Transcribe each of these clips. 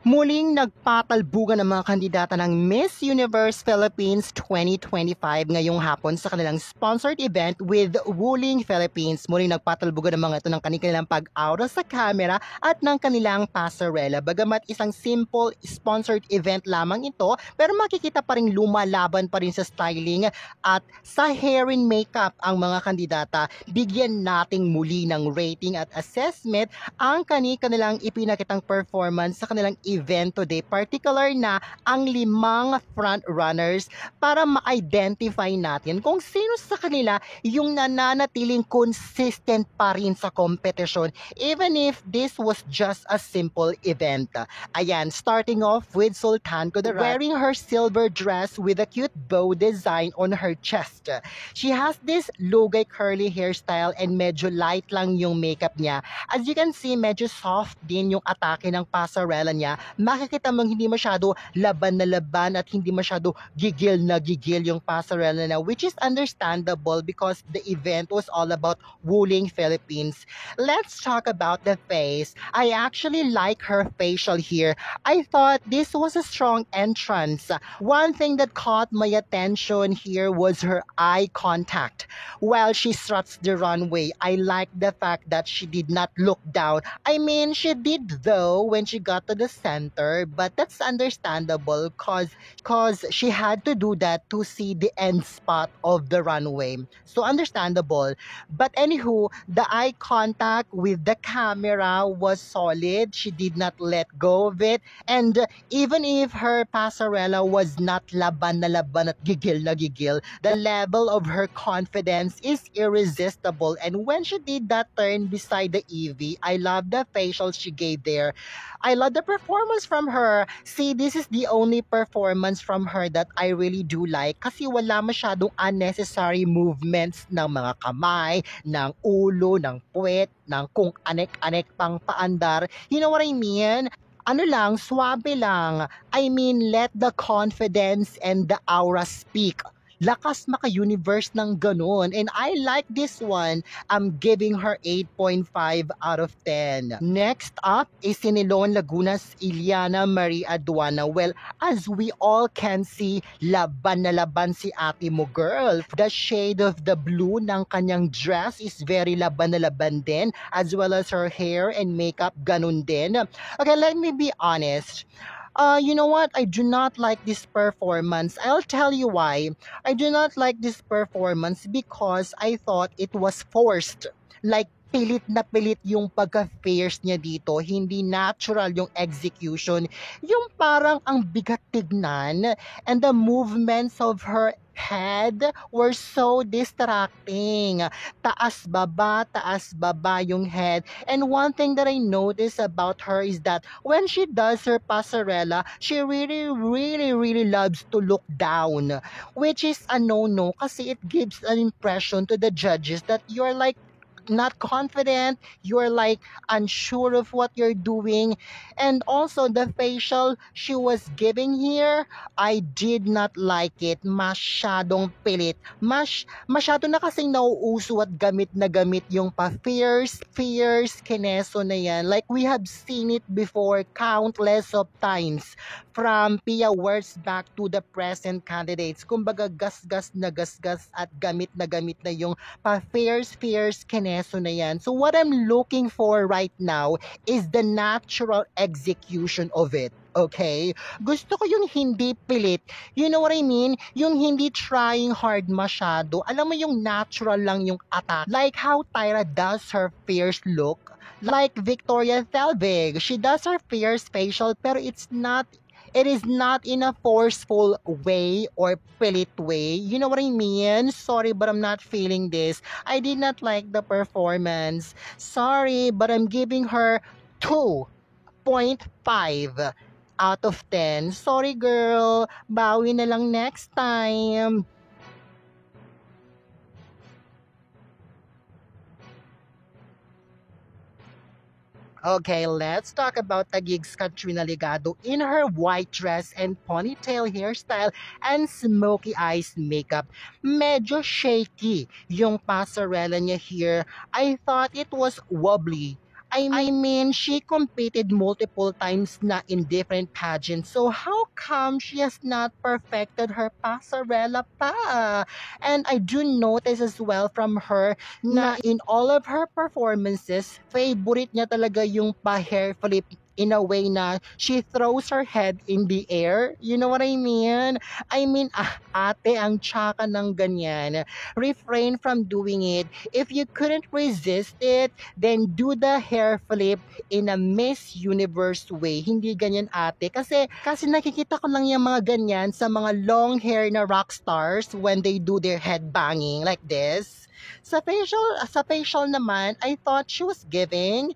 Muling nagpatalbugan ng mga kandidata ng Miss Universe Philippines 2025 ngayong hapon sa kanilang sponsored event with Wuling Philippines. Muling nagpatalbugan ng mga ito ng kanilang pag-aura sa camera at ng kanilang pasarela. Bagamat isang simple sponsored event lamang ito, pero makikita pa rin lumalaban pa rin sa styling at sa hair and makeup ang mga kandidata. Bigyan nating muli ng rating at assessment ang kanilang ipinakitang performance sa kanilang event today, particular na ang 5 front runners para ma-identify natin kung sino sa kanila yung nananatiling consistent pa rin sa competition even if this was just a simple event. Ayan, starting off with Sultan Kudarat wearing her silver dress with a cute bow design on her chest. She has this lugay curly hairstyle and medyo light lang yung makeup niya. As you can see, medyo soft din yung atake ng pasarela niya. Makikita mong hindi masyado laban na laban at hindi masyado gigil na gigil yung pasarela niya, which is understandable because the event was all about Wuling Philippines. Let's talk about the face. I actually like her facial here. I thought this was a strong entrance. One thing that caught my attention here was her eye contact. While she struts the runway, I like the fact that she did not look down. I mean, she did though when she got to the center, but that's understandable cause she had to do that to see the end spot of the runway. So understandable. But anywho, the eye contact with the camera was solid. She did not let go of it. And even if her pasarela was not laban na laban at gigil na gigil, the level of her confidence is irresistible. And when she did that turn beside the EV, I love the facial she gave there. I love the performance from her. See, this is the only performance from her that I really do like kasi wala masyadong unnecessary movements ng mga kamay, ng ulo, ng puwet, ng kung anek-anek pang paandar. You know what I mean? Ano lang, swabe lang. I mean, let the confidence and the aura speak. Lakas maka-universe ng ganun. And I like this one. I'm giving her 8.5 out of 10. Next up is Sinilon Laguna's Iliana Marie Aduana. Well, as we all can see, laban na laban si ate mo, girl. The shade of the blue ng kanyang dress is very laban na laban din, as well as her hair and makeup, ganun din. Okay, let me be honest. You know what? I do not like this performance. I'll tell you why. I do not like this performance because I thought it was forced. Like, pilit na pilit yung pagka-fierce niya dito. Hindi natural yung execution. Yung parang ang bigat tignan. And the movements of her head were so distracting. Taas baba yung head. And one thing that I noticed about her is that when she does her pasarela, she really loves to look down, which is a no-no kasi it gives an impression to the judges that you're like not confident, you're like unsure of what you're doing. And also the facial she was giving here, I did not like it. Masyadong pilit. Masyado na kasing nauuso at gamit na gamit yung pa-fierce kineso na yan. Like we have seen it before countless of times from Pia Wertz back to the present candidates. Kumbaga gasgas na gasgas at gamit na yung pa-fierce kineso na yan. So what I'm looking for right now is the natural execution of it. Okay? Gusto ko yung hindi pilit. You know what I mean? Yung hindi trying hard masyado. Alam mo yung natural lang yung attack. Like how Tyra does her fierce look. Like Victoria Thelvig. She does her fierce facial pero it is not in a forceful way or pilit way. You know what I mean? Sorry, but I'm not feeling this. I did not like the performance. Sorry, but I'm giving her 2.5 out of 10. Sorry, girl. Bawi na lang next time. Okay, let's talk about Taguig's Katrina Ligado in her white dress and ponytail hairstyle and smoky eyes makeup. Medyo shaky yung pasarela niya here. I thought it was wobbly. I mean, she competed multiple times na in different pageants. So how come she has not perfected her pasarela pa? And I do notice as well from her na in all of her performances, favorite niya talaga yung pa-hair flip in a way na she throws her head in the air. You know what I mean? Ate, ang tsaka ng ganyan. Refrain from doing it. If you couldn't resist it, then do the hair flip in a Miss Universe way. Hindi ganyan, ate. Kasi nakikita ko lang yung mga ganyan sa mga long hair na rock stars when they do their head banging like this. Sa facial naman, I thought she was giving.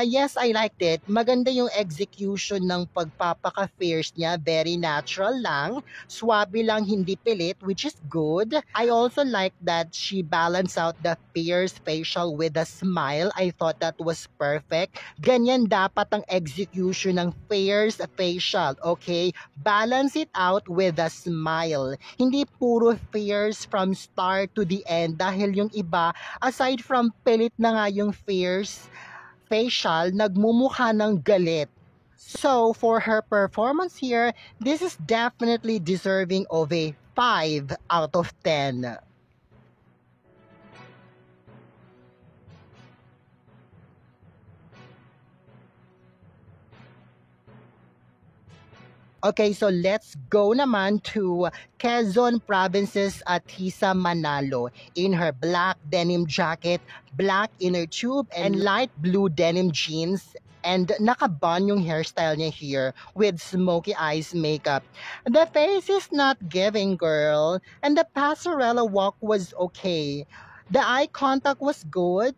Yes, I liked it. Maganda yung execution ng pagpapaka-fierce niya. Very natural lang. Swabe lang, hindi pilit, which is good. I also like that she balanced out the fierce facial with a smile. I thought that was perfect. Ganyan dapat ang execution ng fierce facial, okay? Balance it out with a smile. Hindi puro fierce from start to the end dahil yung iba, aside from pilit na nga yung fierce facial, nagmumukha ng galit. So, for her performance here, this is definitely deserving of a 5 out of 10. Okay, so let's go naman to Quezon Province's Atisa Manalo in her black denim jacket, black inner tube, and light blue denim jeans. And nakaban yung hairstyle niya here with smoky eyes makeup. The face is not giving, girl. And the passerella walk was okay. The eye contact was good.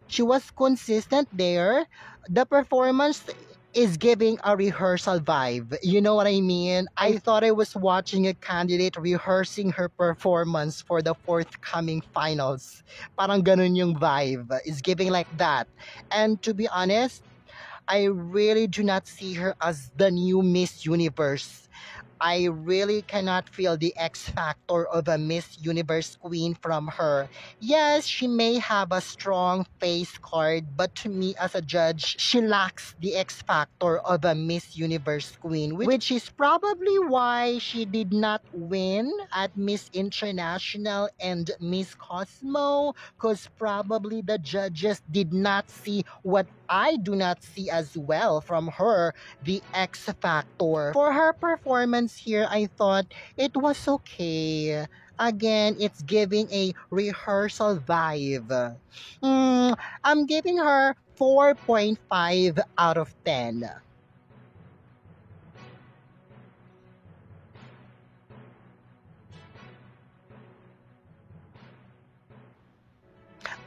She was consistent there. The performance is giving a rehearsal vibe. You know what I mean? I thought I was watching a candidate rehearsing her performance for the forthcoming finals. Parang ganun yung vibe. It's giving like that. And to be honest, I really do not see her as the new Miss Universe. I really cannot feel the X factor of a Miss Universe queen from her. Yes, she may have a strong face card, but to me as a judge, she lacks the X factor of a Miss Universe queen, which is probably why she did not win at Miss International and Miss Cosmo, because probably the judges did not see what I do not see as well from her, the X Factor. For her performance here, I thought it was okay. Again, it's giving a rehearsal vibe. I'm giving her 4.5 out of 10.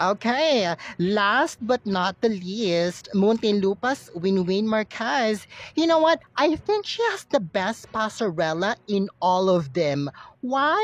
Okay, last but not the least, Muntinlupa's Winwin Marquez. You know what? I think she has the best passerella in all of them. Why?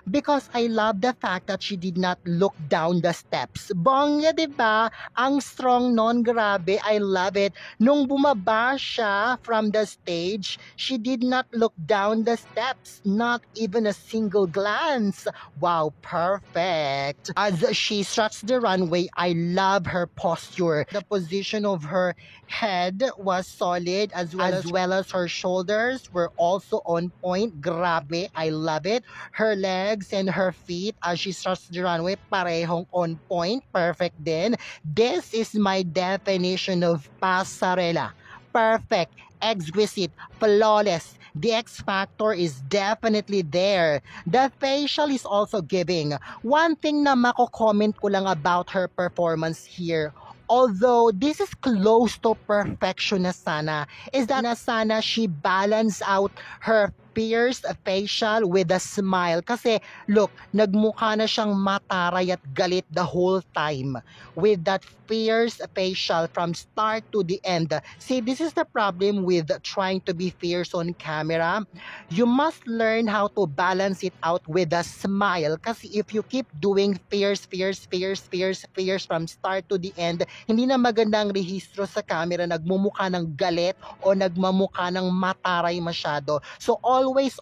Because I love the fact that she did not look down the steps. Bongga, di ba? Ang strong non, grabe. I love it. Nung bumaba siya from the stage, she did not look down the steps. Not even a single glance. Wow, perfect. As she struts the runway, I love her posture. The position of her head was solid as well as her shoulders were also on point. Grabe, I love it. Her legs and her feet as she struts the runway, parehong on point. Perfect din. This is my definition of pasarela. Perfect, exquisite, flawless. The X factor is definitely there. The facial is also giving. One thing na mako-comment ko lang about her performance here, although this is close to perfection na sana, is that na sana she balance out her fierce facial with a smile. Kasi, look, nagmukha na siyang mataray at galit the whole time with that fierce facial from start to the end. See, this is the problem with trying to be fierce on camera. You must learn how to balance it out with a smile. Kasi if you keep doing fierce from start to the end, hindi na maganda ang rehistro sa camera, nagmumukha ng galit o nagmamukha ng mataray masyado. So always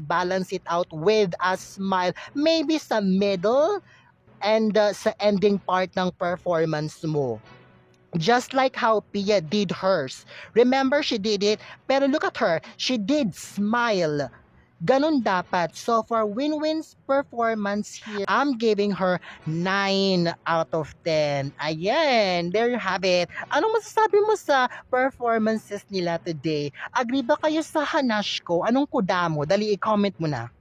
balance it out with a smile. Maybe sa middle and sa ending part ng performance mo. Just like how Pia did hers. Remember, she did it, pero look at her, she did smile. Ganon dapat. So for Winwin's performance here, I'm giving her 9 out of 10. Ayan, there you have it. Anong masasabi mo sa performances nila today? Agree ba kayo sa hanash ko? Anong kuda mo? Dali, i-comment mo na.